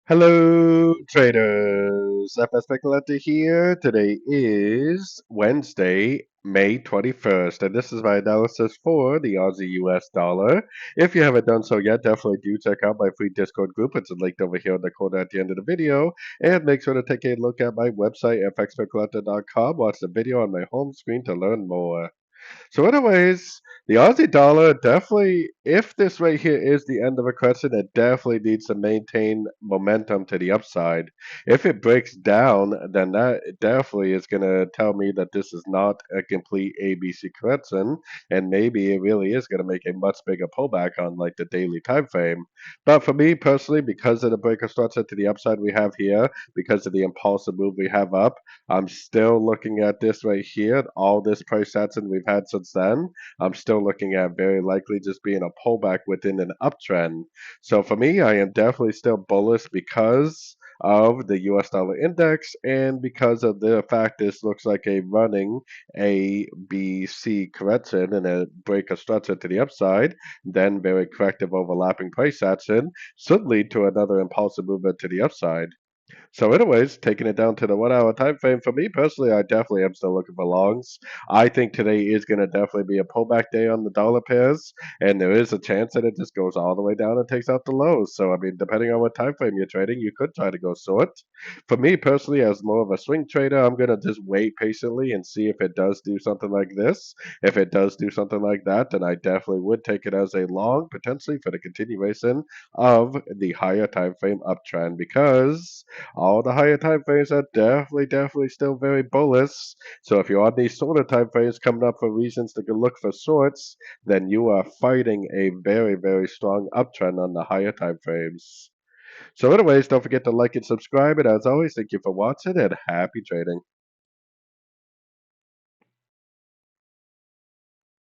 Hello, traders. FX Pip Collector here. Today is Wednesday, May 21st, and this is my analysis for the Aussie US dollar. If you haven't done so yet, definitely do check out my free Discord group. It's linked over here in the corner at the end of the video. And make sure to take a look at my website, fxpipcollector.com. Watch the video on my home screen to learn more. So, anyways, the Aussie dollar definitely, if this right here is the end of a crescent, it definitely needs to maintain momentum to the upside. If it breaks down, then that definitely is going to tell me that this is not a complete ABC crescent, and maybe it really is going to make a much bigger pullback on like the daily time frame. But for me personally, because of the breaker structure to the upside we have here, because of the impulsive move we have up, I'm still looking at this right here, all this price action we've had since then. I'm still looking at very likely just being a pullback within an uptrend. So for me, I am definitely still bullish because of the US dollar index and because of the fact this looks like a running A, B, C correction and a break of structure to the upside, then very corrective overlapping price action should lead to another impulsive movement to the upside. So, anyways, taking it down to the 1 hour time frame, for me personally, I definitely am still looking for longs. I think today is going to definitely be a pullback day on the dollar pairs, and there is a chance that it just goes all the way down and takes out the lows. So, I mean, depending on what time frame you're trading, you could try to go short. For me personally, as more of a swing trader, I'm going to just wait patiently and see if it does do something like this. If it does do something like that, then I definitely would take it as a long, potentially for the continuation of the higher time frame uptrend because all the higher time frames are definitely still very bullish. So if you're on these shorter time frames coming up for reasons to go look for shorts, then you are fighting a very strong uptrend on the higher time frames. So anyways, don't forget to like and subscribe. And as always, thank you for watching and happy trading.